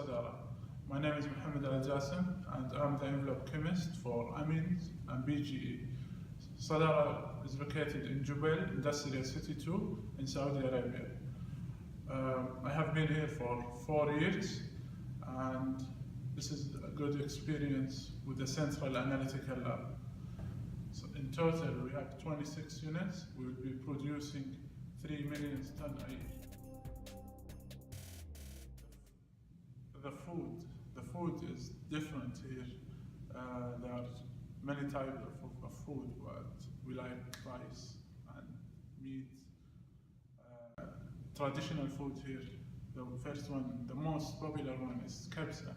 Sadara. My name is Mohammed Al-Jassim and I'm the envelope chemist for amines and BGE. Sadara is located in Jubail, Industrial City 2 in Saudi Arabia. I have been here for 4 years and this is a good experience with the Central Analytical Lab. So in total we have 26 units. We will be producing 3 million tons a year. The food is different here. There are many types of food, but we like rice and meat. Traditional food here, the first one, the most popular one is kabsa.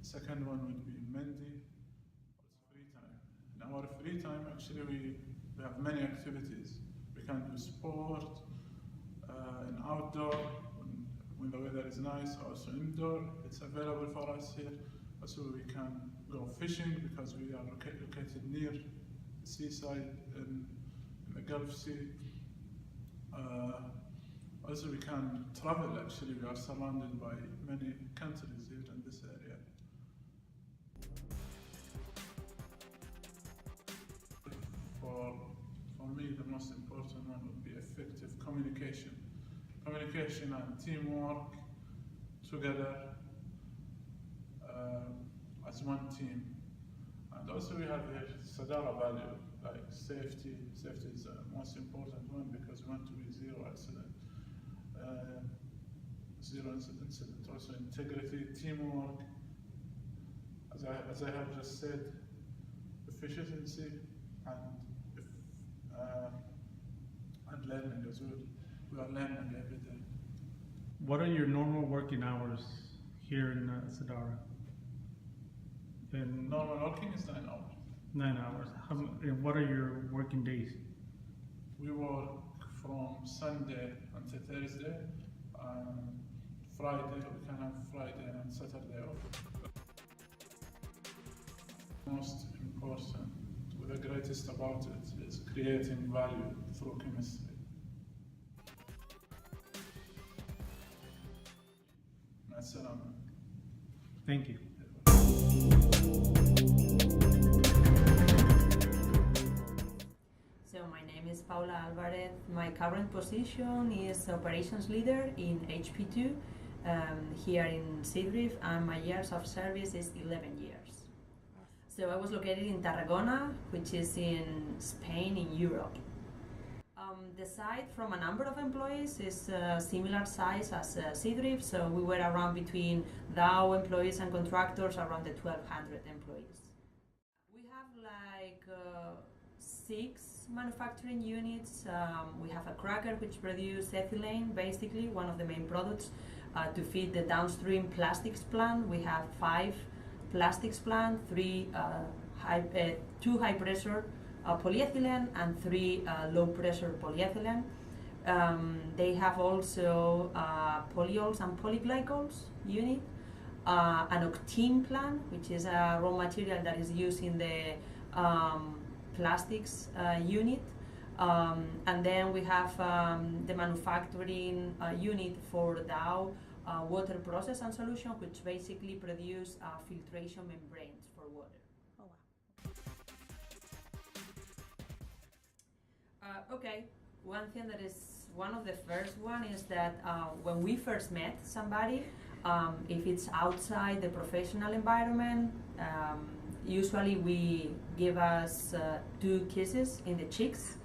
Second one would be mendi. It's free time. In our free time, actually, we have many activities. We can do sport, and outdoor, when the weather is nice, also indoor. It's available for us here. Also, we can go fishing because we are located near the seaside in the Gulf Sea. Also, we can travel. Actually, we are surrounded by many countries here in this area. For me, the most important one would be effective communication. Communication and teamwork together as one team. And also we have here Sadara value, like safety. Safety is the most important one because we want to be zero accident. Zero incident. Also integrity, teamwork. As I have just said, efficiency and learning as well. We are learning every day. What are your normal working hours here in Seadrift? Normal working is 9 hours. 9 hours. And what are your working days? We work from Sunday until Thursday. Friday, we can have Friday and Saturday off. Most important, the greatest about it, is creating value through chemistry. Thank you. So my name is Paula Alvarez. My current position is operations leader in HP2 here in Seadrift, and my years of service is 11 years. So I was located in Tarragona, which is in Spain, in Europe. The site, from a number of employees, is similar size as Seadrift, so we were around between DAO employees and contractors, around the 1,200 employees. We have like 6 manufacturing units. We have a cracker which produces ethylene, basically one of the main products to feed the downstream plastics plant. We have 5 plastics plant, 2 high pressure polyethylene and 3 low pressure polyethylene. They have also polyols and polyglycols unit, an octene plant, which is a raw material that is used in the plastics unit, and then we have the manufacturing unit for DAO water process and solution, which basically produce filtration membranes for water. Okay, one thing that is one of the first one is that when we first met somebody, if it's outside the professional environment, usually we give us 2 kisses in the cheeks,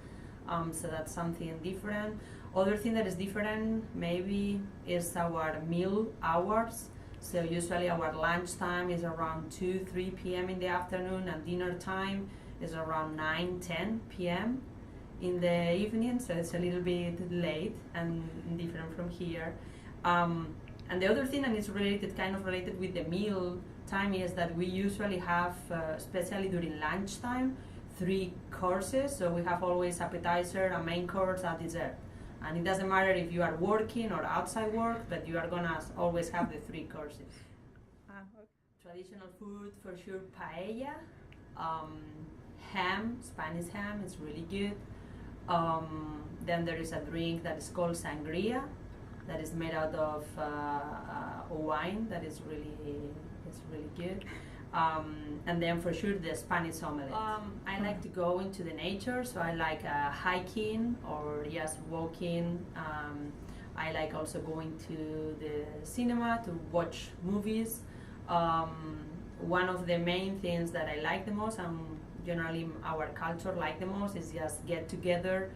so that's something different. Other thing that is different maybe is our meal hours. So usually our lunch time is around 2-3 p.m. in the afternoon, and dinner time is around 9-10 p.m. in the evening, so it's a little bit late and different from here. And the other thing, and it's related, kind of related with the meal time, is that we usually have, especially during lunchtime, 3 courses. So we have always appetizer, a main course, a dessert. And it doesn't matter if you are working or outside work, but you are gonna always have the 3 courses. Traditional food, for sure, paella, ham, Spanish ham is really good. Then there is a drink that is called sangria, that is made out of wine that is really good. And then for sure the Spanish omelette. I like to go into the nature, so I like hiking or just walking. I like also going to the cinema to watch movies. One of the main things that I like the most, and generally our culture like the most, is just get together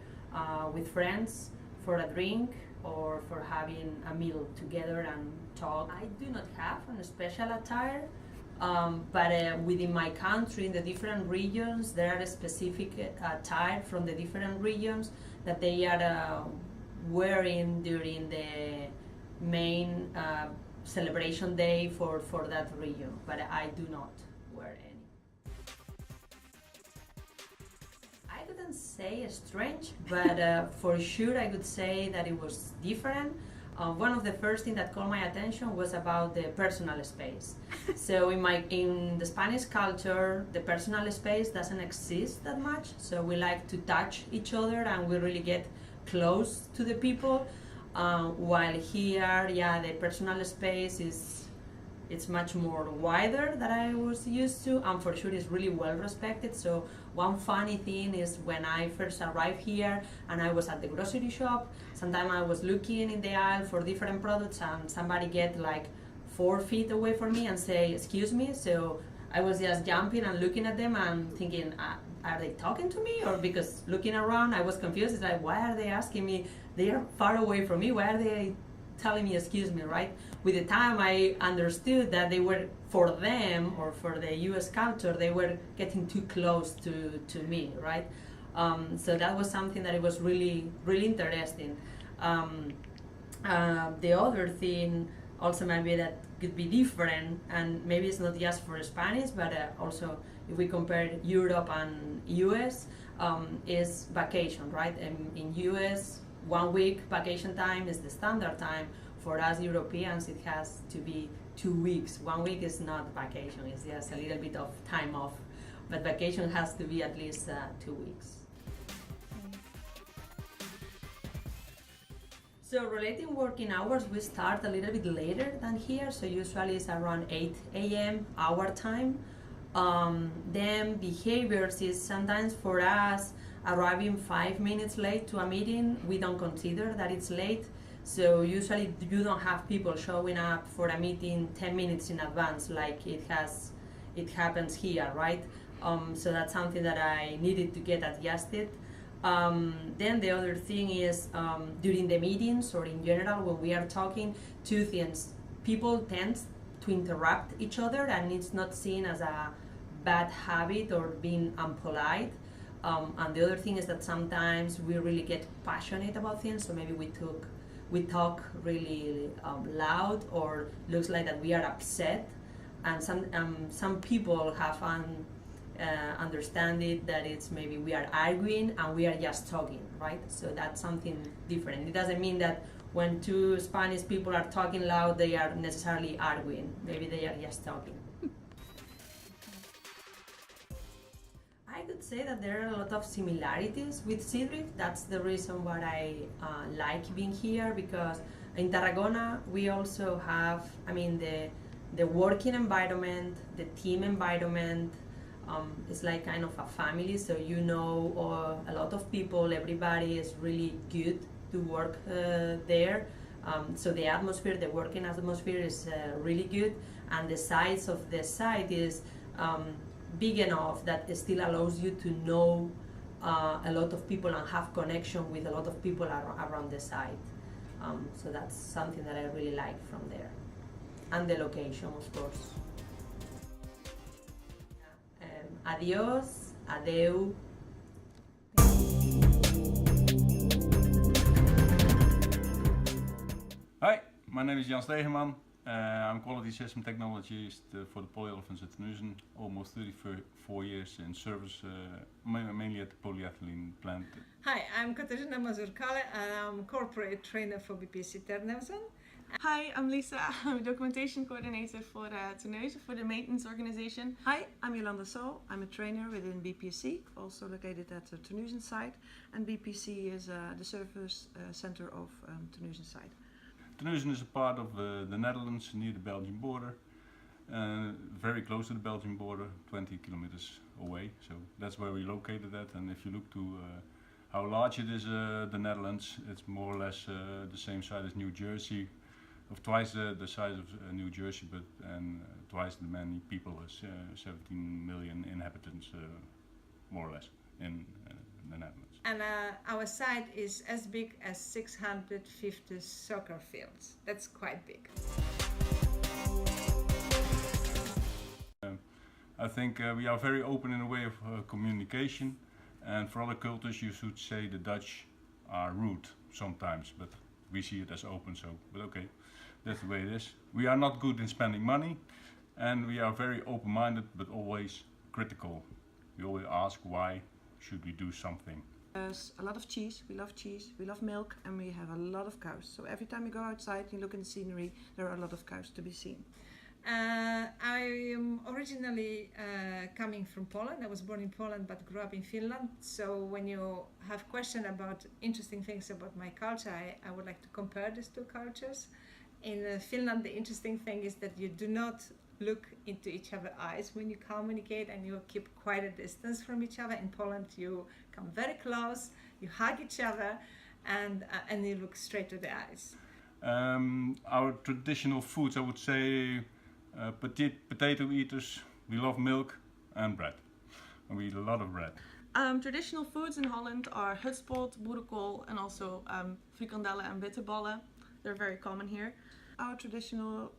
with friends for a drink or for having a meal together and talk. I do not have a special attire, but within my country, in the different regions, there are specific attire from the different regions that they are wearing during the main celebration day for that region, but I do not wear any. I couldn't say strange, but for sure I could say that it was different. One of the first things that caught my attention was about the personal space. So in the Spanish culture, the personal space doesn't exist that much, so we like to touch each other and we really get close to the people, while here, the personal space it's much more wider than I was used to, and for sure it's really well respected. So one funny thing is when I first arrived here and I was at the grocery shop, sometimes I was looking in the aisle for different products and somebody get like 4 feet away from me and say, "Excuse me," so I was just jumping and looking at them and thinking, are they talking to me? Or because looking around, I was confused. It's like, why are they asking me? They are far away from me. Why are they telling me, excuse me, right? With the time, I understood that they were, for them, or for the US culture, they were getting too close to me, right? So that was something that it was really, really interesting. The other thing also maybe that could be different, and maybe it's not just for Spanish, but also if we compare Europe and US, is vacation, right? In US, 1 week vacation time is the standard time. For us Europeans, it has to be 2 weeks. 1 week is not vacation, it's just a little bit of time off. But vacation has to be at least 2 weeks. So relating working hours, we start a little bit later than here, so usually it's around 8 a.m. our time. Then behaviors is sometimes for us arriving 5 minutes late to a meeting, we don't consider that it's late. So usually you don't have people showing up for a meeting 10 minutes in advance like it happens here, right? So that's something that I needed to get adjusted. Then the other thing is during the meetings or in general when we are talking, 2 things. People tend to interrupt each other and it's not seen as a bad habit or being unpolite. And the other thing is that sometimes we really get passionate about things, so maybe we talk really loud, or looks like that we are upset, and some people have understand it that it's maybe we are arguing and we are just talking, right? So that's something different. It doesn't mean that when 2 Spanish people are talking loud, they are necessarily arguing. Maybe they are just talking. I could say that there are a lot of similarities with Seadrift. That's the reason why I like being here, because in Tarragona we also have, the working environment, the team environment. It's like kind of a family, so you know a lot of people, everybody is really good to work there. So the atmosphere, the working atmosphere is really good, and the size of the site is big enough that it still allows you to know a lot of people and have connection with a lot of people around the site. So that's something that I really like from there. And the location, of course. Adios, adeu. Hi, my name is Jan Stegeman. I'm quality system technologist for the polyolefins at Terneuzen. Almost 34 years in service, mainly at the polyethylene plant. Hi, I'm Katarzyna Mazurkale and I'm corporate trainer for BPC Terneuzen. Hi, I'm Lisa. I'm a documentation coordinator for Terneuzen, for the maintenance organization. Hi, I'm Jolanda Sol. I'm a trainer within BPC, also located at the Terneuzen site. And BPC is the service center of Terneuzen site. Terneuzen is a part of the Netherlands, near the Belgian border, very close to the Belgian border, 20 kilometers away. So that's where we located at. And if you look to how large it is, the Netherlands, it's more or less the same size as New Jersey, of twice the size of New Jersey, but twice the many people, 17 million inhabitants, more or less, in the Netherlands. And our site is as big as 650 soccer fields. That's quite big. I think we are very open in the way of communication, and for other cultures you should say the Dutch are rude sometimes, but we see it as open, so, but okay, that's the way it is. We are not good in spending money, and we are very open-minded but always critical. We always ask why should we do something. There's a lot of cheese, we love milk, and we have a lot of cows. So every time you go outside and you look in the scenery, there are a lot of cows to be seen. I am originally coming from Poland. I was born in Poland but grew up in Finland. So when you have questions about interesting things about my culture, I would like to compare these two cultures. In Finland, the interesting thing is that you do not look into each other's eyes when you communicate, and you keep quite a distance from each other. In Poland, you come very close, you hug each other, and you look straight to the eyes. Our traditional foods, I would say, potato eaters. We love milk and bread. And we eat a lot of bread. Traditional foods in Holland are hutspot, boerenkool, and also frikandellen and bitterballen. They're very common here. Our traditional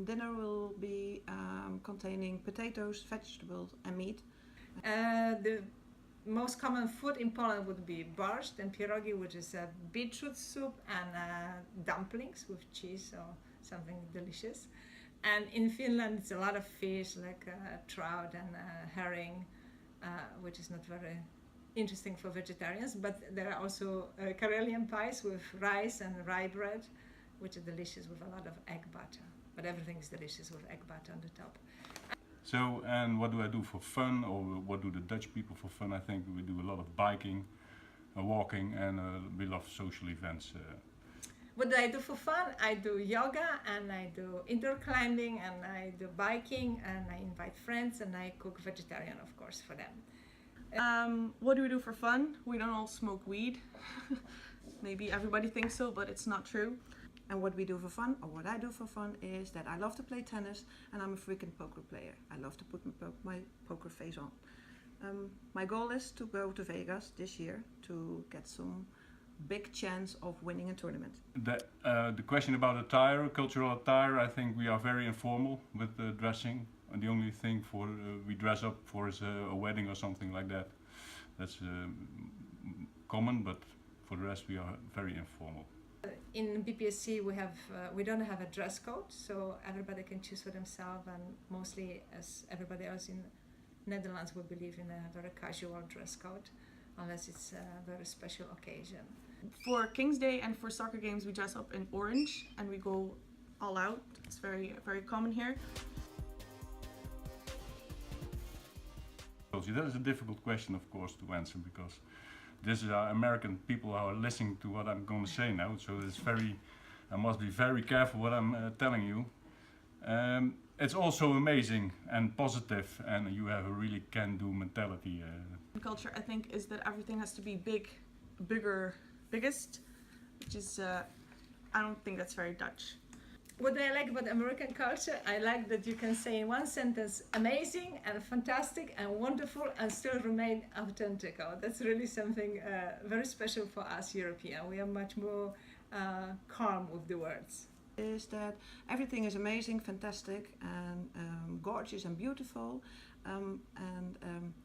dinner will be containing potatoes, vegetables and meat. The most common food in Poland would be borscht and pierogi, which is a beetroot soup, and dumplings with cheese or something delicious. And in Finland, it's a lot of fish, like trout and herring, which is not very interesting for vegetarians. But there are also Karelian pies with rice and rye bread, which are delicious with a lot of egg butter. But everything is delicious with egg butter on the top. So, and what do I do for fun, or what do the Dutch people for fun? I think we do a lot of biking, walking, and we love social events. What do I do for fun? I do yoga, and I do indoor climbing, and I do biking, and I invite friends, and I cook vegetarian, of course, for them. What do we do for fun? We don't all smoke weed. Maybe everybody thinks so, but it's not true. And what we do for fun, or what I do for fun, is that I love to play tennis, and I'm a freaking poker player. I love to put my poker face on. My goal is to go to Vegas this year to get some big chance of winning a tournament. The question about attire, cultural attire, I think we are very informal with the dressing. And the only thing we dress up for is a wedding or something like that. That's common, but for the rest we are very informal. In BPSC we don't have a dress code, so everybody can choose for themselves, and mostly, as everybody else in Netherlands, we believe in a very casual dress code, unless it's a very special occasion. For King's Day and for soccer games, we dress up in orange and we go all out. It's very, very common here. That is a difficult question, of course, to answer, because this is American people are listening to what I'm going to say now, so I must be very careful what I'm telling you. It's also amazing and positive, and you have a really can-do mentality. Culture, I think, is that everything has to be big, bigger, biggest, which is, I don't think that's very Dutch. What I like about American culture, I like that you can say in one sentence amazing and fantastic and wonderful and still remain authentic. That's really something very special for us Europeans. We are much more calm with the words. Is that everything is amazing, fantastic and gorgeous and beautiful,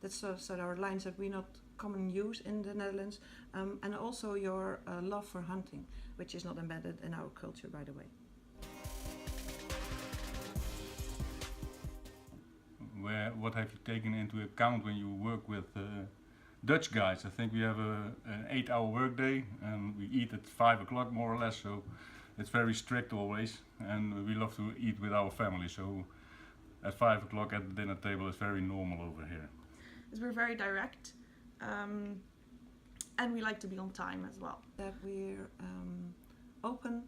that's sort of our lines that we not common use in the Netherlands, and also your love for hunting, which is not embedded in our culture, by the way. What have you taken into account when you work with Dutch guys? I think we have an 8-hour workday and we eat at 5 o'clock more or less, so it's very strict always, and we love to eat with our family, so at 5 o'clock at the dinner table is very normal over here. Because we're very direct, and we like to be on time as well. That we're open,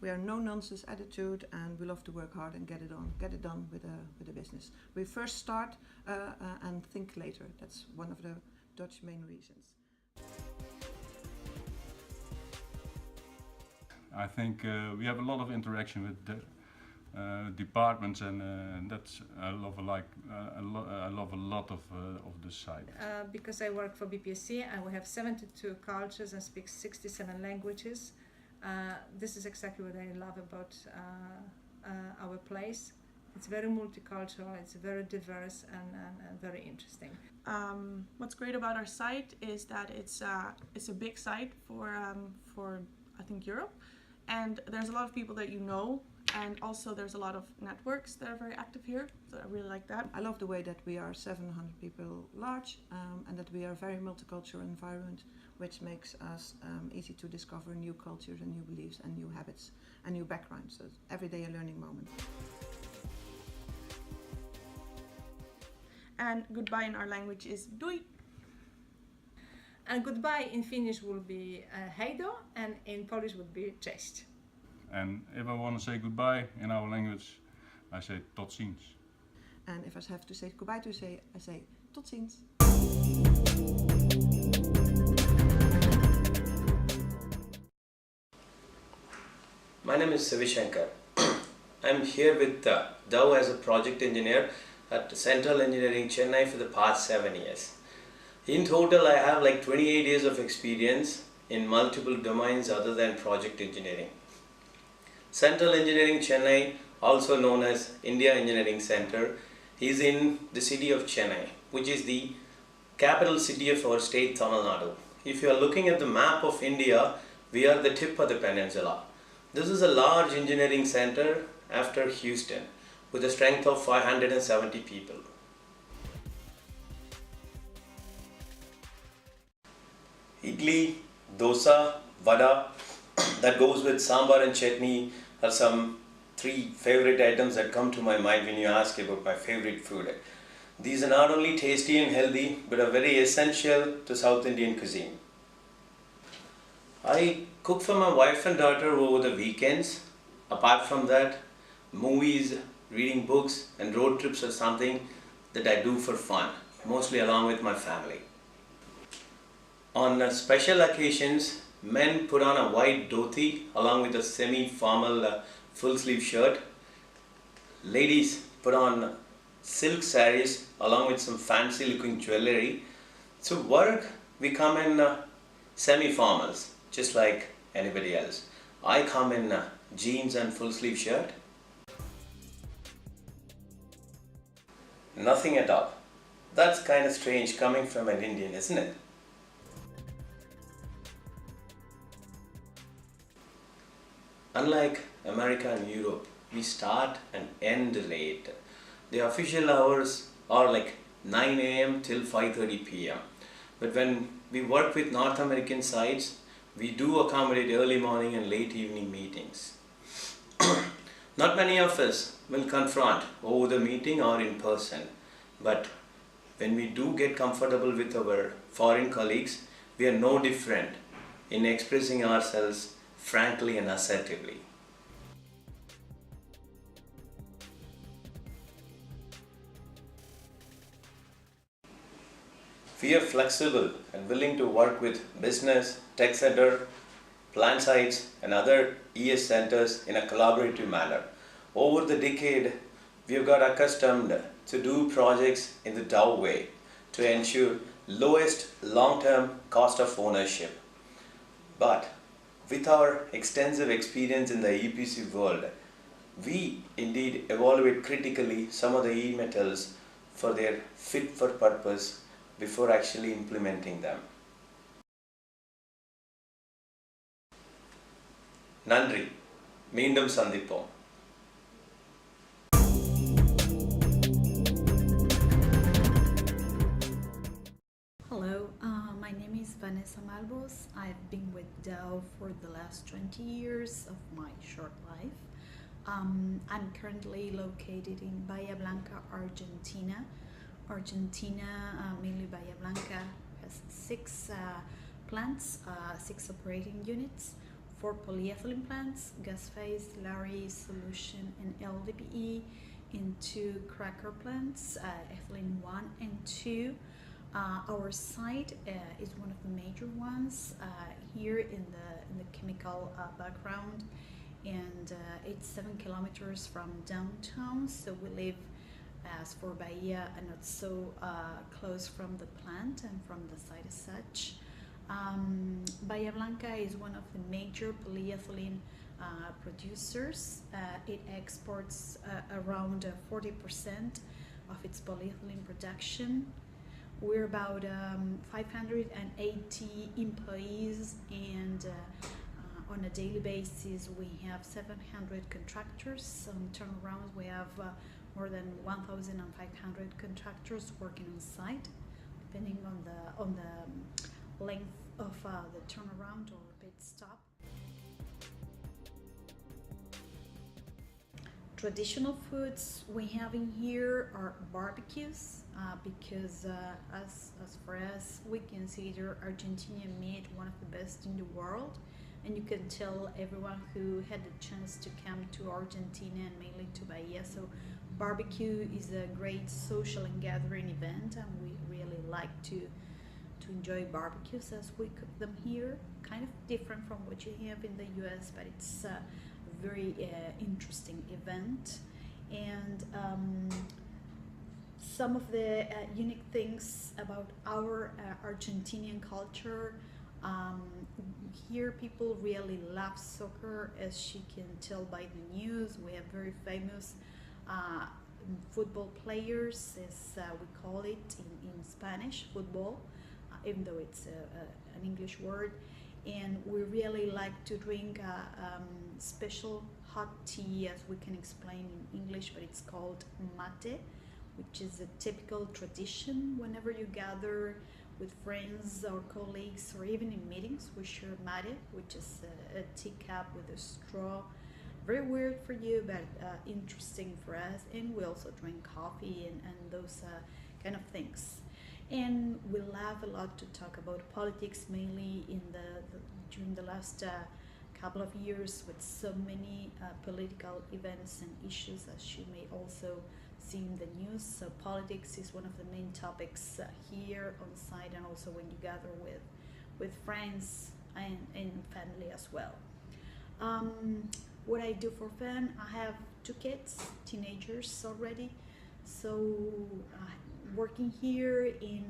We are no-nonsense attitude, and we love to work hard and get it done with the business. We first start and think later. That's one of the Dutch main reasons. I think we have a lot of interaction with the departments, and that's I love a lot of the site. Because I work for BPSC and we have 72 cultures and speak 67 languages. This is exactly what I love about our place. It's very multicultural, it's very diverse and very interesting. What's great about our site is that it's a big site for I think Europe, and there's a lot of people that you know, and also there's a lot of networks that are very active here, so I really like that. I love the way that we are 700 people large, and that we are a very multicultural environment, which makes us easy to discover new cultures and new beliefs and new habits and new backgrounds. So it's every day a learning moment. And goodbye in our language is doei. And goodbye in Finnish will be hej då, and in Polish would be cześć. And if I want to say goodbye in our language, I say tot ziens. And if I have to say goodbye to say, I say tot ziens. My name is Savishankar. I'm here with Dow as a project engineer at Central Engineering Chennai for the past 7 years. In total, I have like 28 years of experience in multiple domains other than project engineering. Central Engineering Chennai, also known as India Engineering Center, is in the city of Chennai, which is the capital city of our state, Tamil Nadu. If you are looking at the map of India, we are the tip of the peninsula. This is a large engineering center after Houston, with a strength of 570 people. Idli, dosa, vada, that goes with sambar and chutney are some 3 favorite items that come to my mind when you ask about my favorite food. These are not only tasty and healthy, but are very essential to South Indian cuisine. I cook for my wife and daughter over the weekends. Apart from that, movies, reading books and road trips are something that I do for fun, mostly along with my family. On special occasions, men put on a white dhoti along with a semi-formal full sleeve shirt. Ladies put on silk sarees along with some fancy looking jewelry. To work, we come in semi-formals, just like anybody else. I come in jeans and full sleeve shirt. Nothing at all. That's kind of strange coming from an Indian, isn't it? Unlike America and Europe, we start and end late. The official hours are like 9 a.m. till 5:30 p.m. But when we work with North American sites, we do accommodate early morning and late evening meetings. Not many of us will confront over the meeting or in person, but when we do get comfortable with our foreign colleagues, we are no different in expressing ourselves frankly and assertively. We are flexible and willing to work with business, tech center, plant sites and other ES centers in a collaborative manner. Over the decade, we have got accustomed to do projects in the Dow way to ensure lowest long-term cost of ownership. But with our extensive experience in the EPC world, we indeed evaluate critically some of the e-metals for their fit for purpose before actually implementing them. Nandri, மீண்டும் சந்திப்போம். Hello, my name is Vanessa Malbos. I've been with Dow for the last 20 years of my short life. I'm currently located in Bahia Blanca, Argentina. Argentina, mainly Bahia Blanca, has 6 plants, 6 operating units, 4 polyethylene plants, gas phase, slurry, solution, and LDPE, in 2 cracker plants, ethylene 1 and 2. Our site is one of the major ones here in the chemical background, and it's 7 kilometers from downtown, so we live, as for Bahia, not so close from the plant and from the site as such. Bahia Blanca is one of the major polyethylene producers. It exports around 40% of its polyethylene production. We're about 580 employees, and on a daily basis we have 700 contractors. On turnarounds we have more than 1,500 contractors working on site, depending on the length of the turnaround or pit stop. Traditional foods we have in here are barbecues, because as far as we consider Argentinian meat one of the best in the world, and you can tell everyone who had the chance to come to Argentina and mainly to Bahia. So barbecue is a great social and gathering event, and we really like to enjoy barbecues as we cook them here. Kind of different from what you have in the US, but it's a very interesting event. And some of the unique things about our Argentinian culture, here people really love soccer, as you can tell by the news. We have very famous football players, as we call it in Spanish, football, even though it's an English word. And we really like to drink special hot tea, as we can explain in English, but it's called mate, which is a typical tradition whenever you gather with friends or colleagues, or even in meetings. We share mate, which is a teacup with a straw. Very weird for you, but interesting for us. And we also drink coffee and those kind of things. And we love a lot to talk about politics, mainly in during the last couple of years, with so many political events and issues, as you may also see in the news. So politics is one of the main topics here on site, and also when you gather with friends and family as well. What I do for fun, I have 2 kids, teenagers already, so working here in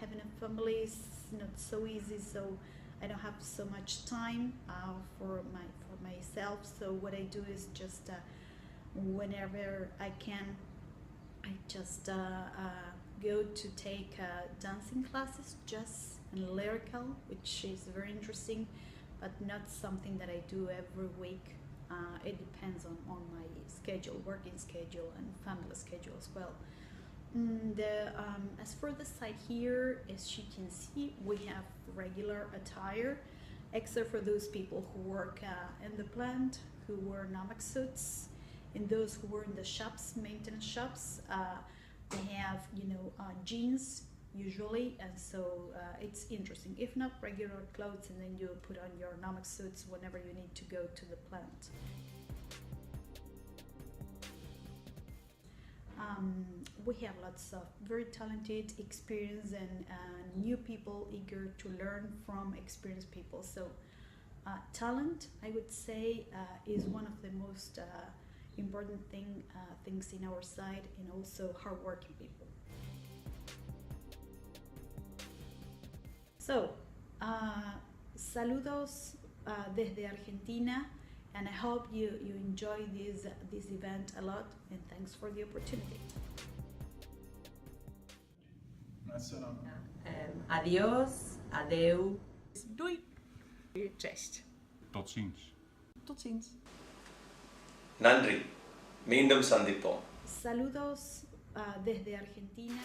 having a family is not so easy, so I don't have so much time for myself. So what I do is just whenever I can, I just go to take dancing classes, jazz and lyrical, which is very interesting, but not something that I do every week. It depends on my schedule, working schedule, and family schedule as well. As for the site here, as you can see, we have regular attire, except for those people who work in the plant, who wear Nomex suits, and those who work in the shops, maintenance shops. They have, jeans usually, and so it's interesting. If not, regular clothes, and then you put on your Nomex suits whenever you need to go to the plant. We have lots of very talented, experienced, and new people eager to learn from experienced people. So talent, I would say, is one of the most important things in our side, and also hardworking people. So, saludos desde Argentina, and I hope you enjoy this event a lot, and thanks for the opportunity. Adiós, adeu. Doei. Cześć. Tot ziens. Tot ziens. Nandri. மீண்டும் சந்திப்போம். Saludos desde Argentina.